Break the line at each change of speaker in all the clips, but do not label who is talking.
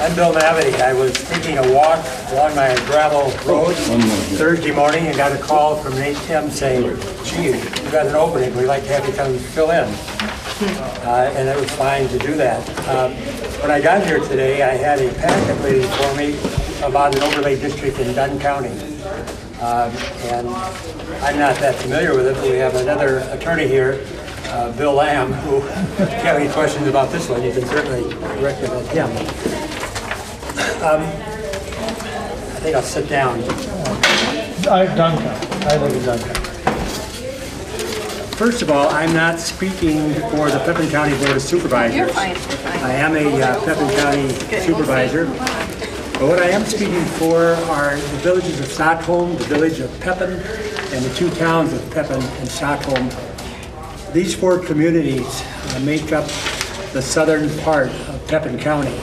I'm Bill Mavity. I was taking a walk along my gravel road Thursday morning and got a call from Nate Tim saying, gee, you got an opening, we'd like to have you come fill in. And it was fine to do that. When I got here today, I had a packet waiting for me about an overlay district in Dunn County. And I'm not that familiar with it, but we have another attorney here, Bill Lamb, who, if you have any questions about this one, you can certainly direct them at him. I think I'll sit down.
Duncan. I live in Duncan.
First of all, I'm not speaking for the Pepin County Board of Supervisors.
You're fine. You're fine.
I am a Pepin County supervisor. But what I am speaking for are the villages of Stockholm, the village of Pepin, and the two towns of Pepin and Stockholm. These four communities make up the southern part of Pepin County.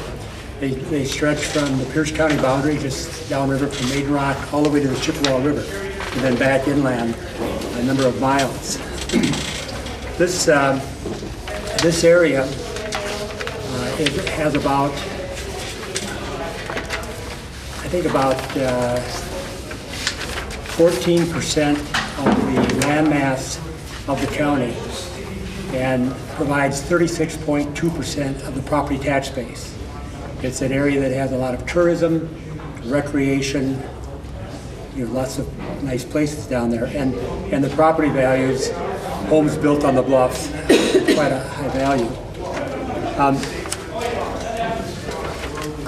They stretch from the Pierce County boundary, just downriver from Maiden Rock, all the way to the Chippewa River, and then back inland a number of miles. This area it has about, I think about 14% of the landmass of the county, and provides 36.2% of the property tax base. It's an area that has a lot of tourism, recreation, lots of nice places down there, and the property values, homes built on the bluffs, quite a high value.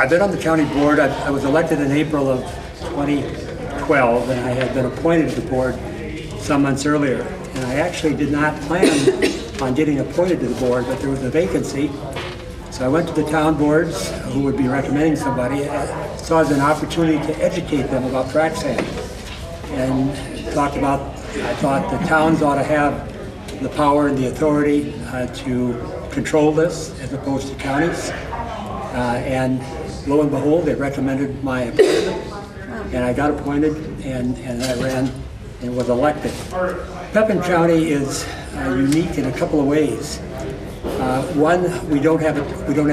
I've been on the county board. I was elected in April of 2012, and I had been appointed to the board some months earlier. And I actually did not plan on getting appointed to the board, but there was a vacancy. So I went to the town boards who would be recommending somebody, saw as an opportunity to educate them about frac sand. And talked about, I thought the towns ought to have the power and the authority to control this as opposed to counties. And lo and behold, they recommended my appointment, and I got appointed, and I ran and was elected. Pepin County is unique in a couple of ways. One, we don't have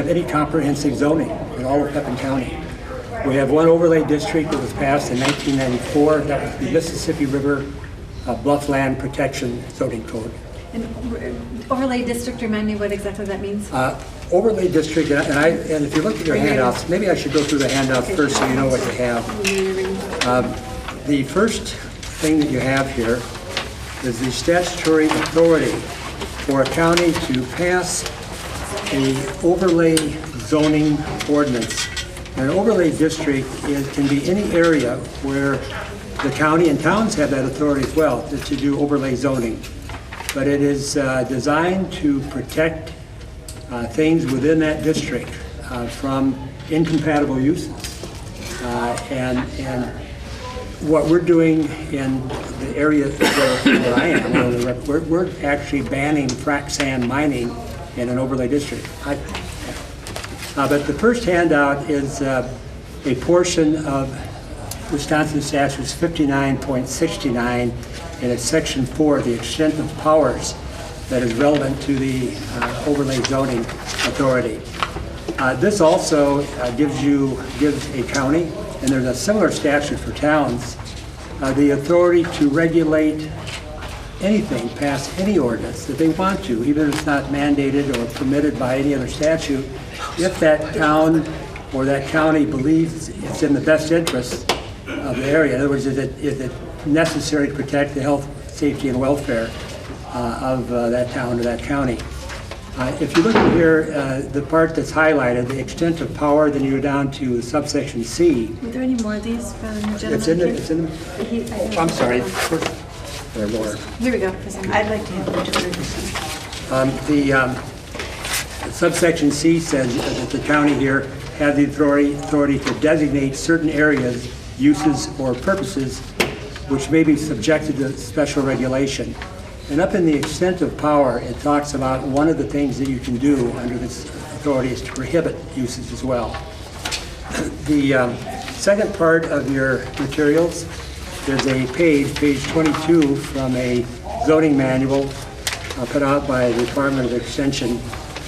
any comprehensive zoning in all of Pepin County. We have one overlay district that was passed in 1994. That was the Mississippi River Bluffland Protection Zoning Code.
And overlay district, remind me what exactly that means?
Overlay district, and if you look at your handouts, maybe I should go through the handouts first so you know what you have. The first thing that you have here is the statutory authority for a county to pass a overlay zoning ordinance. An overlay district can be any area where the county and towns have that authority as well to do overlay zoning. But it is designed to protect things within that district from incompatible uses. And what we're doing in the area where I am, we're actually banning frac sand mining in an overlay district. But the first handout is a portion of Wisconsin Statutes 59.69, and it's Section 4, the extent of powers that is relevant to the overlay zoning authority. This also gives a county, and there's a similar statute for towns, the authority to regulate anything, pass any ordinance that they want to, even if it's not mandated or permitted by any other statute, if that town or that county believes it's in the best interest of the area. In other words, is it necessary to protect the health, safety, and welfare of that town or that county. If you look at here, the part that's highlighted, the extent of power, then you go down to subsection C.
Are there any more of these from the gentleman?
It's in the, I'm sorry. There are more.
Here we go. I'd like to have the
Subsection C says that the county here has the authority to designate certain areas, uses, or purposes which may be subjected to special regulation. And up in the extent of power, it talks about one of the things that you can do under this authority is to prohibit uses as well. The second part of your materials, there's a page 22, from a zoning manual put out by the Department of Extension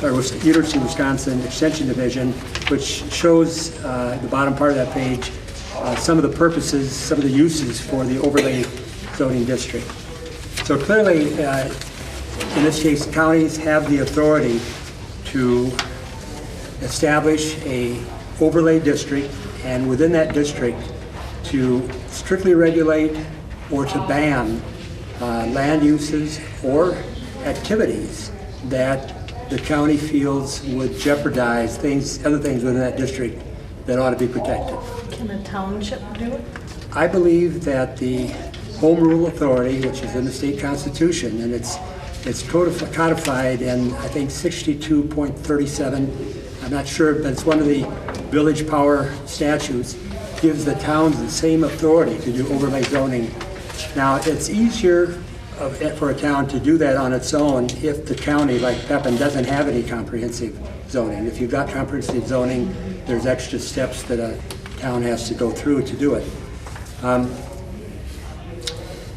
University of Wisconsin Extension Division, which shows the bottom part of that page, some of the purposes, some of the uses for the overlay zoning district. So clearly, in this case, counties have the authority to establish a overlay district, and within that district to strictly regulate or to ban land uses or activities that the county feels would jeopardize other things within that district that ought to be protected.
Can a township do it?
I believe that the Home Rule Authority, which is in the state constitution, and it's codified in, I think, 62.37, I'm not sure, but it's one of the village power statutes, gives the towns the same authority to do overlay zoning. Now, it's easier for a town to do that on its own if the county, like Pepin, doesn't have any comprehensive zoning. If you've got comprehensive zoning, there's extra steps that a town has to go through to do it.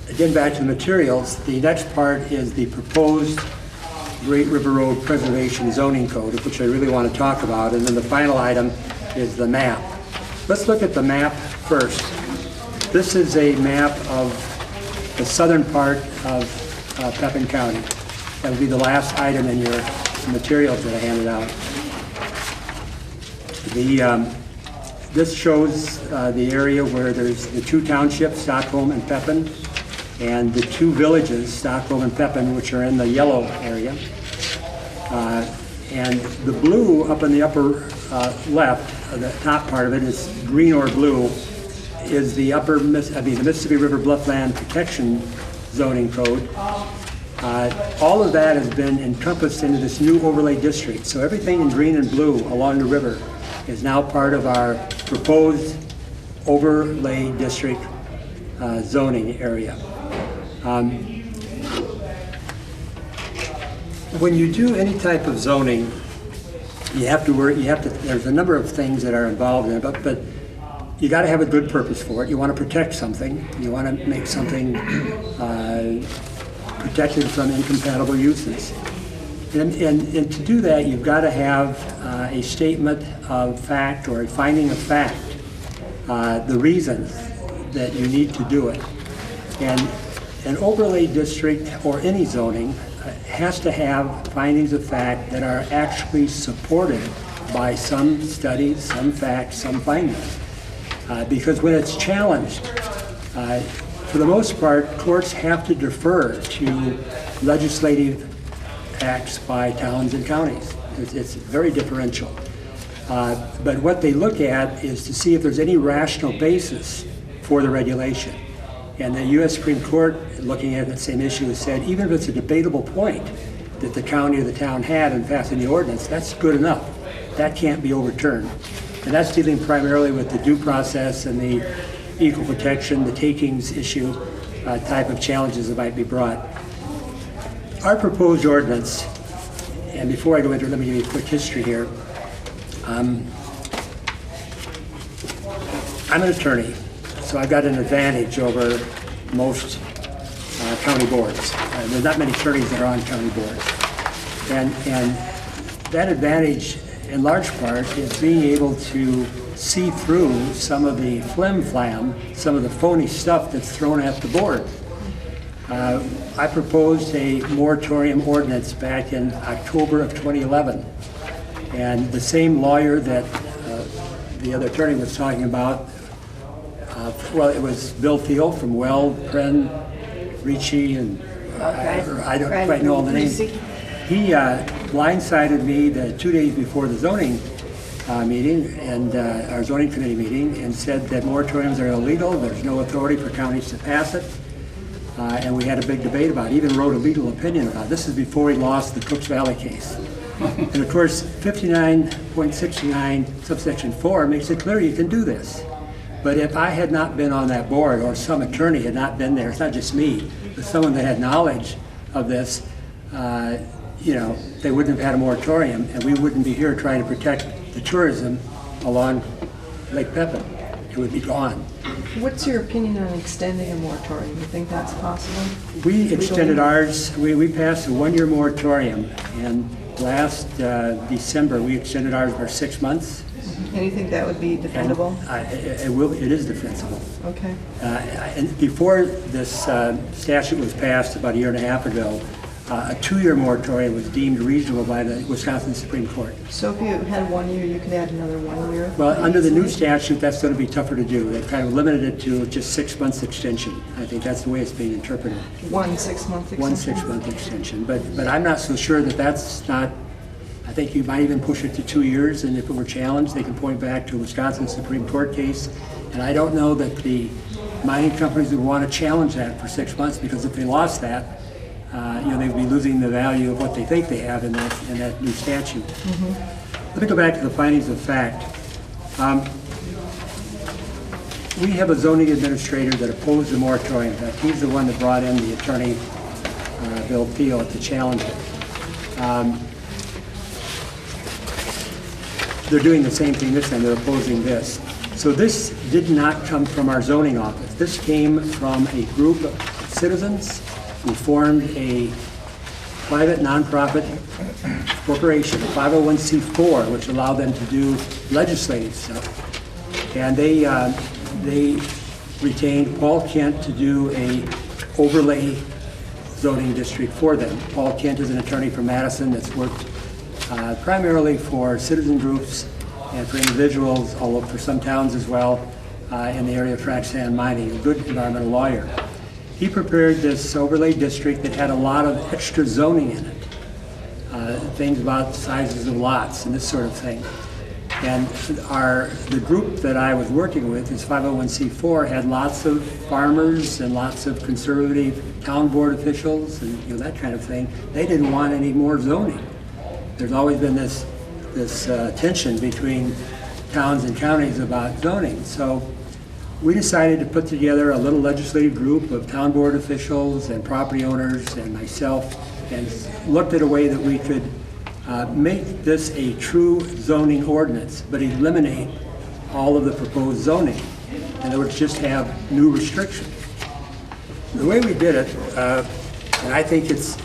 Again, back to the materials, the next part is the proposed Great River Road Preservation Zoning Code, which I really want to talk about, and then the final item is the map. Let's look at the map first. This is a map of the southern part of Pepin County. That will be the last item in your materials that I handed out. This shows the area where there's the two townships, Stockholm and Pepin, and the two villages, Stockholm and Pepin, which are in the yellow area. And the blue up in the upper left, the top part of it is green or blue, is the the Mississippi River Bluffland Protection Zoning Code. All of that has been encompassed into this new overlay district. So everything in green and blue along the river is now part of our proposed overlay district zoning area. When you do any type of zoning, there's a number of things that are involved in it, but you got to have a good purpose for it. You want to protect something. You want to make something protected from incompatible uses. And to do that, you've got to have a statement of fact or a finding of fact, the reasons that you need to do it. And an overlay district or any zoning has to have findings of fact that are actually supported by some studies, some facts, some findings. Because when it's challenged, for the most part, courts have to defer to legislative acts by towns and counties. It's very differential. But what they look at is to see if there's any rational basis for the regulation. And the U.S. Supreme Court, looking at that same issue, has said even if it's a debatable point that the county or the town had in passing the ordinance, that's good enough. That can't be overturned. And that's dealing primarily with the due process and the equal protection, the takings issue type of challenges that might be brought. Our proposed ordinance, and before I go into it, let me give you a quick history here. I'm an attorney, so I've got an advantage over most county boards. There's not many attorneys that are on county boards. And that advantage, in large part, is being able to see through some of the flim-flam, some of the phony stuff that's thrown at the board. I proposed a moratorium ordinance back in October of 2011. And the same lawyer that the other attorney was talking about, well, it was Bill Thiel from Well, Pren, Ricci, and I don't quite know all the names. He blindsided me the 2 days before the zoning meeting and our zoning committee meeting, and said that moratoriums are illegal. There's no authority for counties to pass it. And we had a big debate about it. He even wrote a legal opinion about it. This is before he lost the Cooks Valley case. And of course, 59.69 subsection 4 makes it clear you can do this. But if I had not been on that board, or some attorney had not been there, it's not just me, but someone that had knowledge of this, they wouldn't have had a moratorium, and we wouldn't be here trying to protect the tourism along Lake Pepin. It would be gone.
What's your opinion on extending a moratorium? You think that's possible?
We extended ours. We passed a 1-year moratorium, and last December, we extended ours for 6 months.
And you think that would be defendable?
It is defensible.
Okay.
And before this statute was passed about a year and a half ago, a 2-year moratorium was deemed reasonable by the Wisconsin Supreme Court.
So if you had 1 year, you could add another 1 year?
Well, under the new statute, that's going to be tougher to do. They've kind of limited it to just 6 months extension. I think that's the way it's being interpreted.
1 6-month extension?
1 6-month extension. But I'm not so sure that that's not, I think you might even push it to 2 years, and if it were challenged, they can point back to a Wisconsin Supreme Court case. And I don't know that the mining companies would want to challenge that for 6 months, because if they lost that, they'd be losing the value of what they think they have in that new statute. Let me go back to the findings of fact. We have a zoning administrator that opposed the moratorium. In fact, he's the one that brought in the attorney, Bill Peel, to challenge it. They're doing the same thing this time. They're opposing this. So this did not come from our zoning office. This came from a group of citizens who formed a private nonprofit corporation, a 501c4, which allowed them to do legislative stuff. And they retained Paul Kent to do a overlay zoning district for them. Paul Kent is an attorney from Madison that's worked primarily for citizen groups and for individuals, although for some towns as well, in the area of frac sand mining, a good environmental lawyer. He prepared this overlay district that had a lot of extra zoning in it, things about sizes of lots and this sort of thing. And the group that I was working with, this 501c4, had lots of farmers and lots of conservative town board officials and that kind of thing. They didn't want any more zoning. There's always been this tension between towns and counties about zoning. So we decided to put together a little legislative group of town board officials and property owners and myself, and looked at a way that we could make this a true zoning ordinance, but eliminate all of the proposed zoning. In other words, just have new restrictions. The way we did it, and I think it's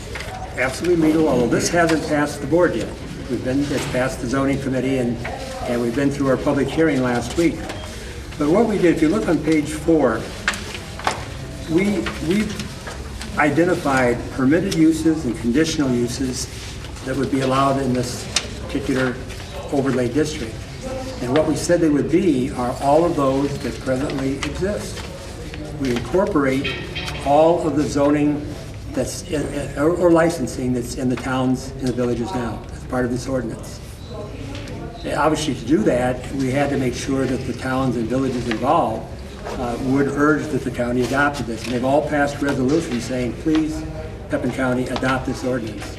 absolutely legal, although this hasn't passed the board yet. It's passed the zoning committee, and we've been through our public hearing last week. But what we did, if you look on page 4, we identified permitted uses and conditional uses that would be allowed in this particular overlay district. And what we said they would be are all of those that presently exist. We incorporate all of the zoning that's or licensing that's in the towns and the villages now as part of this ordinance. Obviously, to do that, we had to make sure that the towns and villages involved would urge that the county adopted this. And they've all passed resolutions saying, please, Pepin County, adopt this ordinance.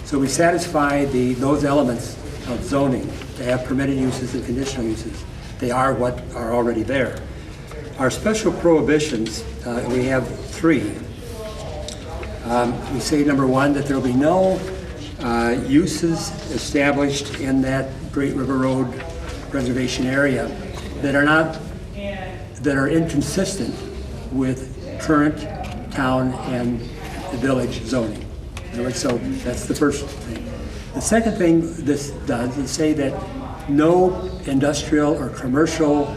So we satisfy those elements of zoning to have permitted uses and conditional uses. They are what are already there. Our special prohibitions, we have 3. We say, number 1, that there will be no uses established in that Great River Road Preservation area that are inconsistent with current town and village zoning. So that's the first thing. The second thing this does is say that no industrial or commercial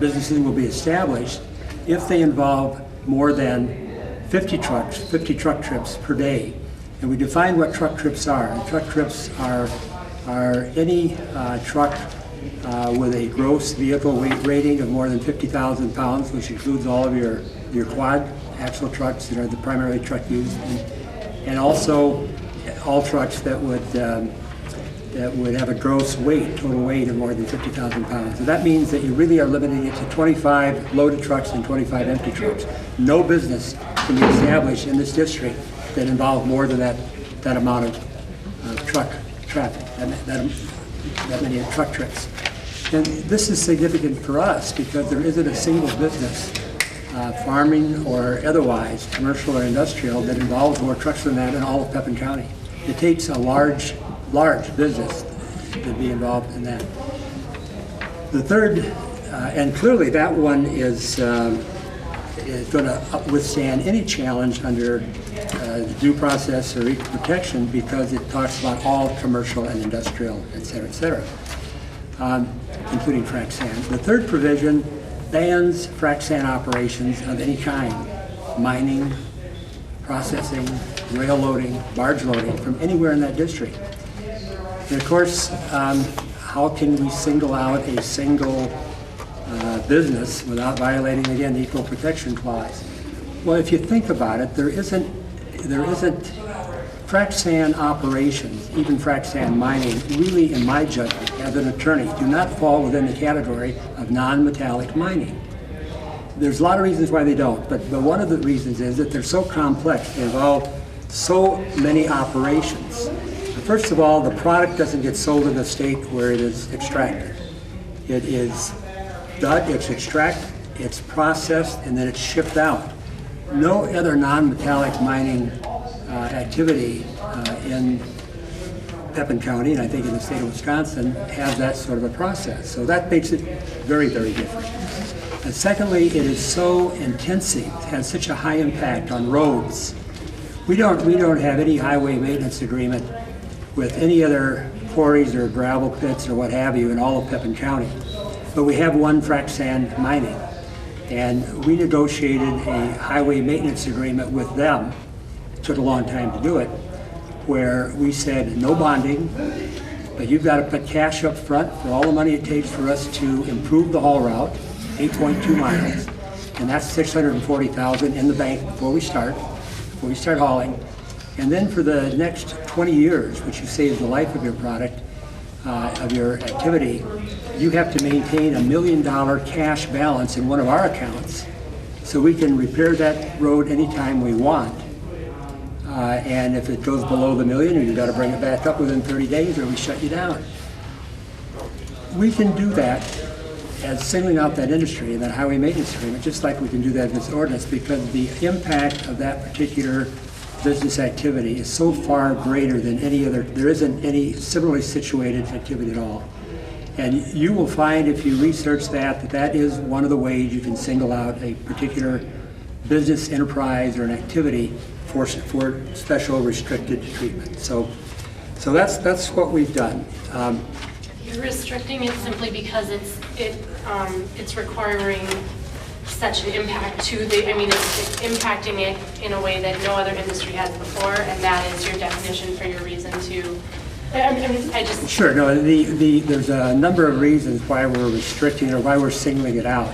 businesses will be established if they involve more than 50 truck trips per day. And we define what truck trips are. And truck trips are any truck with a gross vehicle weight rating of more than 50,000 pounds, which includes all of your quad axle trucks that are the primary truck used, and also all trucks that would have a gross weight, total weight of more than 50,000 pounds. So that means that you really are limiting it to 25 loaded trucks and 25 empty trucks. No business can be established in this district that involve more than that amount of truck traffic, that many truck trips. And this is significant for us because there isn't a single business, farming or otherwise, commercial or industrial, that involves more trucks than that in all of Pepin County. It takes a large business to be involved in that. The third, and clearly that one is is going to withstand any challenge under due process or equal protection because it talks about all commercial and industrial, et cetera, including frac sand. The third provision bans frac sand operations of any kind, mining, processing, rail loading, barge loading from anywhere in that district. And of course, how can we single out a single business without violating, again, the Equal Protection Clause? Well, if you think about it, there isn't frac sand operations, even frac sand mining, really, in my judgment, as an attorney, do not fall within the category of non-metallic mining. There's a lot of reasons why they don't, but one of the reasons is that they're so complex. They involve so many operations. First of all, the product doesn't get sold in the state where it is extracted. It is dug, it's extracted, it's processed, and then it's shipped out. No other non-metallic mining activity in Pepin County, and I think in the state of Wisconsin, has that sort of a process. So that makes it very, very different. And secondly, it is so intensive, it has such a high impact on roads. We don't have any highway maintenance agreement with any other quarries or gravel pits or what have you in all of Pepin County. But we have one frac sand mining. And we negotiated a highway maintenance agreement with them. It took a long time to do it, where we said no bonding, but you've got to put cash up front for all the money it takes for us to improve the haul route, 8.2 miles, and that's $640,000 in the bank before we start hauling. And then for the next 20 years, which you say is the life of your product, of your activity, you have to maintain $1 million cash balance in one of our accounts so we can repair that road anytime we want. And if it goes below the million, you've got to bring it back up within 30 days or we shut you down. We can do that as singling out that industry and that highway maintenance agreement, just like we can do that in this ordinance, because the impact of that particular business activity is so far greater than any other. There isn't any similarly situated activity at all. And you will find, if you research that that is one of the ways you can single out a particular business enterprise or an activity for special restricted treatment. So that's what we've done.
You're restricting it simply because it's requiring such an impact to it's impacting it in a way that no other industry has before, and that is your definition for your reason to. Sure. No. There's a number of reasons why we're restricting or why we're singling it out,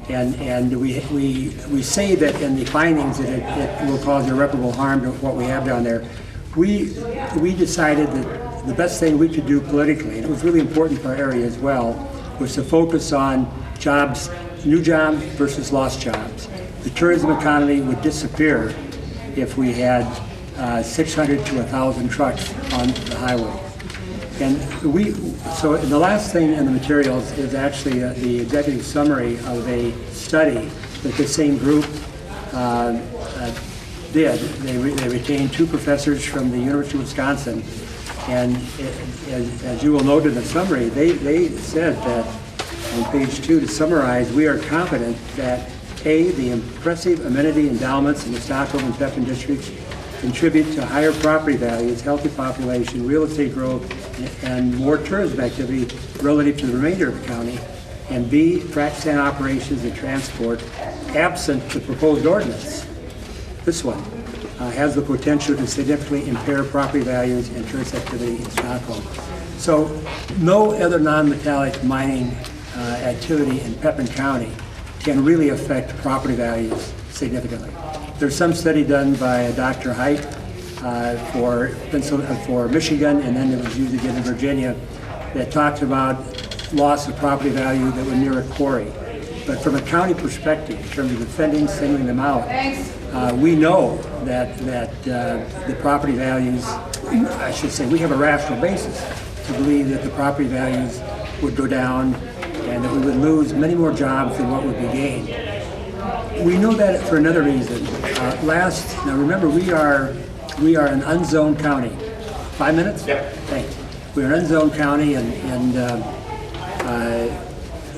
and we say that in the findings that it will cause irreparable harm to what we have down there. We decided that the best thing we could do politically, and it was really important for our area as well, was to focus on jobs. New jobs versus lost jobs. The tourism economy would disappear if we had 600 to 1,000 trucks on the highway. And so the last thing in the materials is actually the executive summary of a study that the same group did. They retained 2 professors from the University of Wisconsin, and as you will note in the summary, they said that on page 2, to summarize, we are confident that A, the impressive amenity endowments in the Stockholm and Pepin districts contribute to higher property values, healthy population, real estate growth, and more tourism activity relative to the remainder of the county, and B, frac sand operations and transport, absent the proposed ordinance, this one, has the potential to significantly impair property values and tourist activity in Stockholm. So no other non-metallic mining activity in Pepin County can really affect property values significantly. There's some study done by Dr. Height for Michigan, and then it was used again in Virginia, that talked about loss of property value that were near a quarry. But from a county perspective, in terms of defending, singling them out, we know that the property values, I should say, we have a rational basis to believe that the property values would go down and that we would lose many more jobs than what would be gained. We know that for another reason. Now remember, we are an unzoned county. 5 minutes?
Yep.
Thanks. We're an unzoned county, and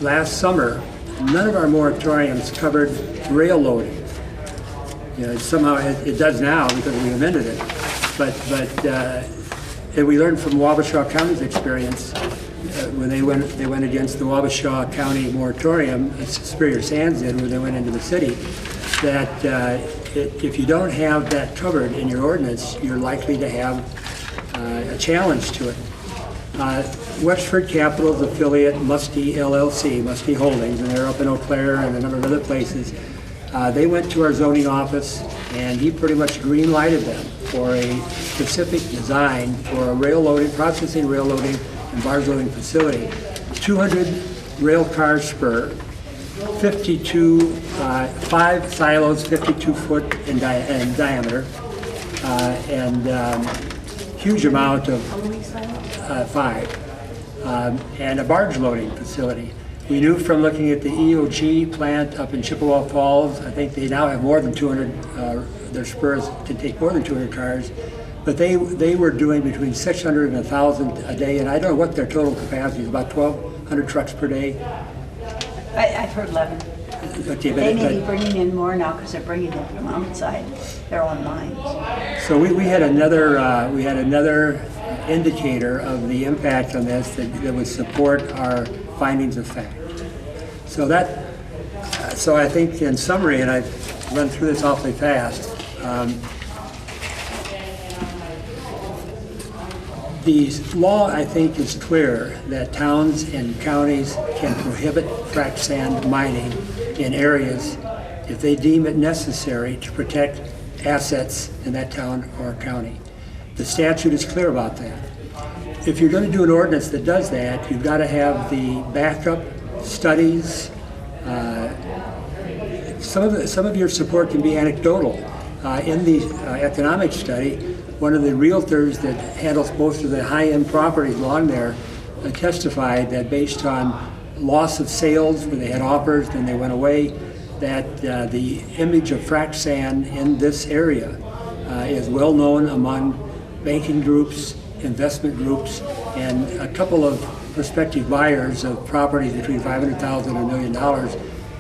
last summer, none of our moratoriums covered rail loading. You know, somehow it does now because we amended it. And we learned from Wabasha County's experience when they went against the Wabasha County moratorium, as Superior Sands did when they went into the city, that if you don't have that covered in your ordinance, you're likely to have a challenge to it. Wexford Capital's affiliate, Muskie LLC, Muskie Holdings, and they're up in Eau Claire and a number of other places, they went to our zoning office and he pretty much green lighted them for a specific design for a rail loading, processing, rail loading, and barge loading facility. 200 rail car spur, 5 silos, 52 foot in diameter, and huge amount of 5, and a barge loading facility. We knew from looking at the EOG plant up in Chippewa Falls, I think they now have more than 200, their spurs can take more than 200 cars, but they were doing between 600 and 1,000 a day, and I don't know what their total capacity is, about 1,200 trucks per day.
I've heard 11.
Okay,
They may be bringing in more now because they're bringing it from outside their own lines.
So we had another indicator of the impact on this that would support our findings of fact. So I think in summary, and I've run through this awfully fast, the law, I think, is clear that towns and counties can prohibit frac sand mining in areas if they deem it necessary to protect assets in that town or county. The statute is clear about that. If you're going to do an ordinance that does that, you've got to have the backup studies. Some of your support can be anecdotal. In the economic study, one of the realtors that handles most of the high-end properties along there testified that based on loss of sales where they had offers and they went away, that the image of frac sand in this area is well known among banking groups, investment groups, and a couple of prospective buyers of properties between $500,000 and $1 million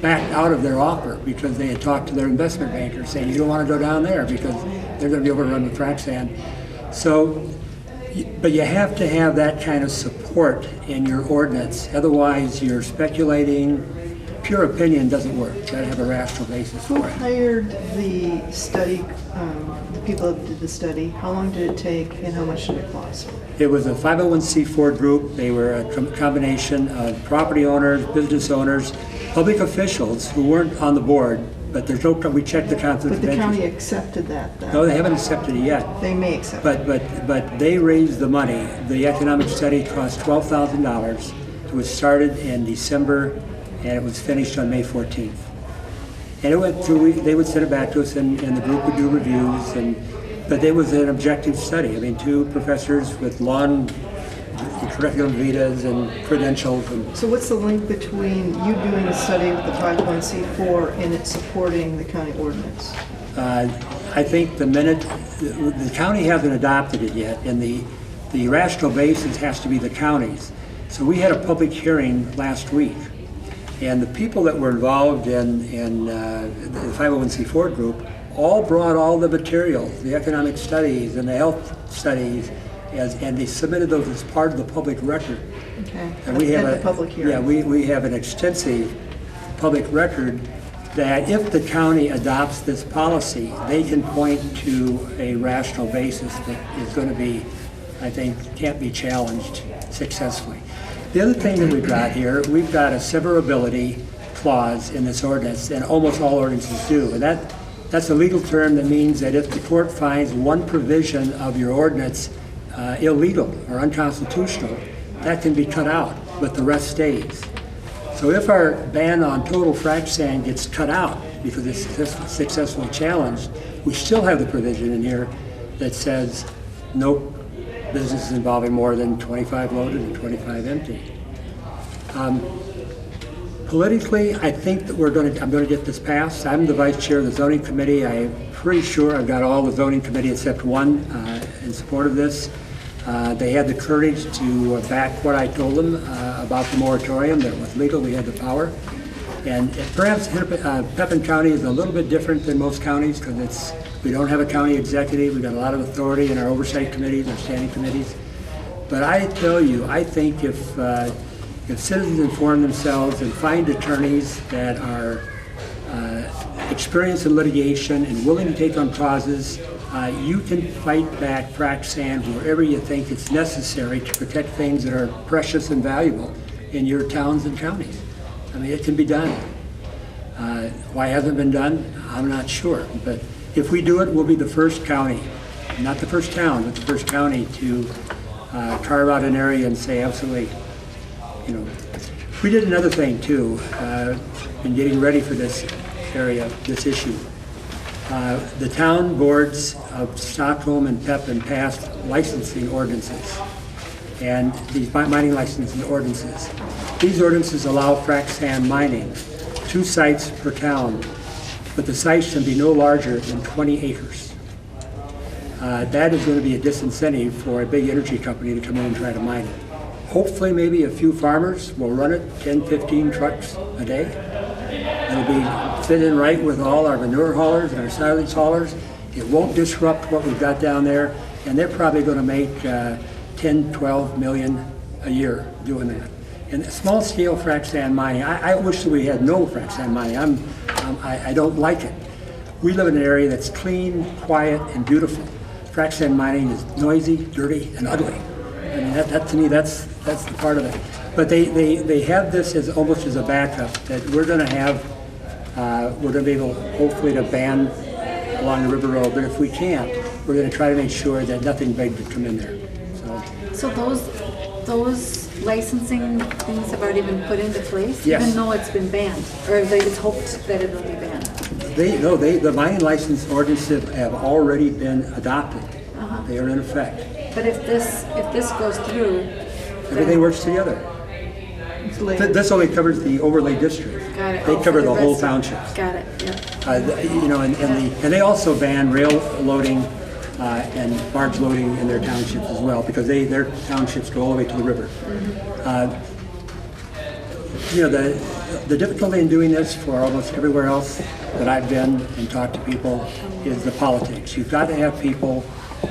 backed out of their offer because they had talked to their investment bankers saying, you don't want to go down there because they're going to be overrun with frac sand. So, but you have to have that kind of support in your ordinance. Otherwise, you're speculating. Pure opinion doesn't work. You've got to have a rational basis
Who
for it.
hired the study, the people that did the study? How long did it take and how much did it cost?
It was a 501c4 group. They were a combination of property owners, business owners, public officials who weren't on the board, but there's no, we checked the conflict
But
of
the
interest.
county accepted that then?
No, they haven't accepted it yet.
They may accept it.
But they raised the money. The economic study cost $12,000. It was started in December and it was finished on May 14th. And it went through, they would send it back to us and the group would do reviews, but it was an objective study. I mean, 2 professors with long curriculum vitas and credentials.
So what's the link between you doing the study with the 501c4 and it supporting the county ordinance?
I think the minute, the county hasn't adopted it yet, and the rational basis has to be the counties. So we had a public hearing last week, and the people that were involved in the 501c4 group all brought all the materials, the economic studies and the health studies, and they submitted those as part of the public record.
Okay.
And we have
At the public hearing.
Yeah, we have an extensive public record that if the county adopts this policy, they can point to a rational basis that is going to be, I think, can't be challenged successfully. The other thing that we've got here, we've got a severability clause in this ordinance, and almost all ordinances do. And that's a legal term that means that if the court finds one provision of your ordinance illegal or unconstitutional, that can be cut out, but the rest stays. So if our ban on total frac sand gets cut out because it's successfully challenged, we still have the provision in here that says no businesses involving more than 25 loaded and 25 empty. Politically, I think that I'm going to get this passed. I'm the vice chair of the zoning committee. I'm pretty sure I've got all the zoning committee except one in support of this. They had the courage to back what I told them about the moratorium, that it was legal, we had the power. And perhaps Pepin County is a little bit different than most counties because we don't have a county executive. We've got a lot of authority in our oversight committees, our standing committees. But I tell you, I think if citizens inform themselves and find attorneys that are experienced in litigation and willing to take on causes, you can fight back frac sand wherever you think it's necessary to protect things that are precious and valuable in your towns and counties. I mean, it can be done. Why hasn't it been done? I'm not sure. But if we do it, we'll be the first county, not the first town, but the first county to carve out an area and say, absolutely, you know. We did another thing too, in getting ready for this area, this issue. The town boards of Stockholm and Pepin passed licensing ordinances, and these mining licensing ordinances. These ordinances allow frac sand mining, 2 sites per town, but the sites can be no larger than 20 acres. That is going to be a disincentive for a big energy company to come in and try to mine it. Hopefully, maybe a few farmers will run it, 10, 15 trucks a day. It'll be fit in right with all our manure haulers and our silage haulers. It won't disrupt what we've got down there, and they're probably going to make 10, 12 million a year doing that. And small scale frac sand mining, I wish that we had no frac sand mining. I don't like it. We live in an area that's clean, quiet, and beautiful. Frac sand mining is noisy, dirty, and ugly. I mean, that to me, that's the part of it. But they have this as almost as a backup that we're going to have. We're going to be able, hopefully, to ban along the river road. But if we can't, we're going to try to make sure that nothing big could come in there.
So those licensing things have already been put into place,
Yes.
even though it's been banned, or it's hoped that it will be banned.
The mining license ordinances have already been adopted. They are in effect.
But if this goes through,
Everything works together.
It's later.
This only covers the overlay district.
Got it.
They
Oh,
cover
for
the
the
whole
rest-
townships.
got it. Yeah.
You know, and they also ban rail loading and barge loading in their townships as well, because their townships go all the way to the river. You know, the difficulty in doing this for almost everywhere else that I've been and talked to people is the politics. You've got to have people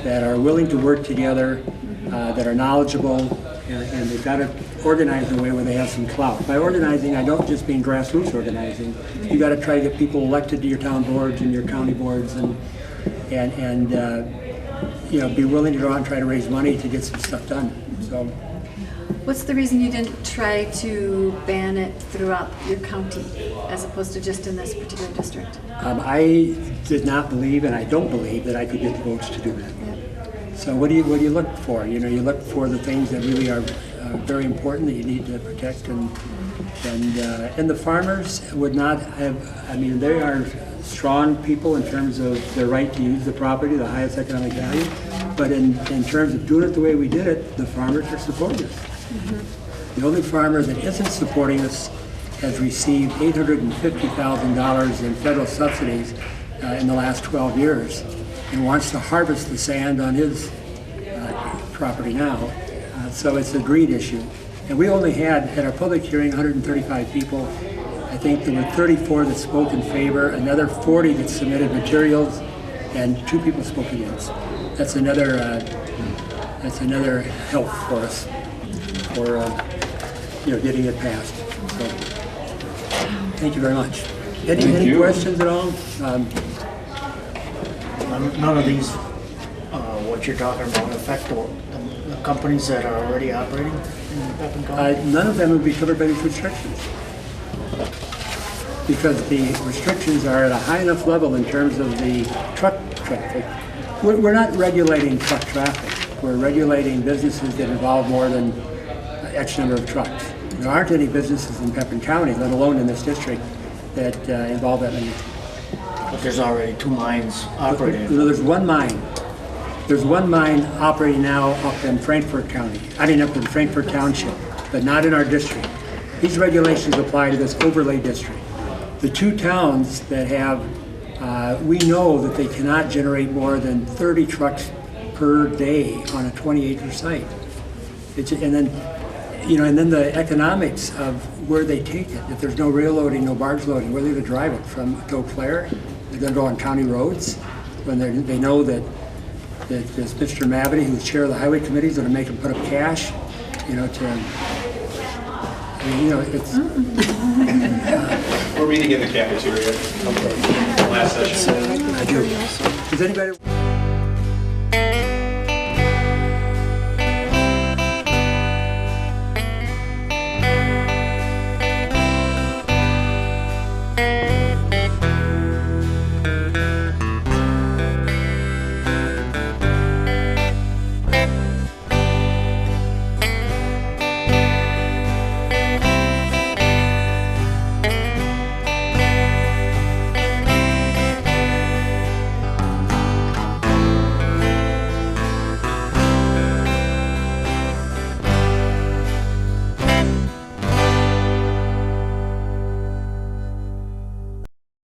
that are willing to work together, that are knowledgeable, and they've got to organize in a way where they have some clout. By organizing, I don't just mean grassroots organizing. You got to try to get people elected to your town boards and your county boards, and you know, be willing to go out and try to raise money to get some stuff done. So,
What's the reason you didn't try to ban it throughout your county as opposed to just in this particular district?
I did not believe, and I don't believe, that I could get the votes to do that. So what do you look for? You know, you look for the things that really are very important that you need to protect, and the farmers would not have. I mean, they are strong people in terms of their right to use the property, the highest economic value. But in terms of doing it the way we did it, the farmers are supporting us. The only farmer that isn't supporting us has received $850,000 in federal subsidies in the last 12 years and wants to harvest the sand on his property now. So it's a greed issue. And we only had, at our public hearing, 135 people. I think there were 34 that spoke in favor, another 40 that submitted materials, and 2 people spoke against. That's another help for us for you know, getting it passed. So, thank you very much. Any questions at all?
None of these, what you're talking about, affect the companies that are already operating in Pepin County?
None of them would be covered by these restrictions, because the restrictions are at a high enough level in terms of the truck traffic. We're not regulating truck traffic. We're regulating businesses that involve more than X number of trucks. There aren't any businesses in Pepin County, let alone in this district, that involve that many.
But there's already 2 mines operating.
You know, there's one mine. There's one mine operating now up in Frankfort County. I mean, up in Frankfort Township, but not in our district. These regulations apply to this overlay district. The 2 towns that have, we know that they cannot generate more than 30 trucks per day on a 20-acre site. You know, and then the economics of where they take it. If there's no rail loading, no barge loading, where are they going to drive it from to Eau Claire? They're going to go on county roads when they know that this Mr. Mavity, who's chair of the highway committee, is going to make them put up cash, you know, to, I mean, you know, it's.
We're meeting in the cafeteria.
Okay.
Last session.
I do. Does anybody?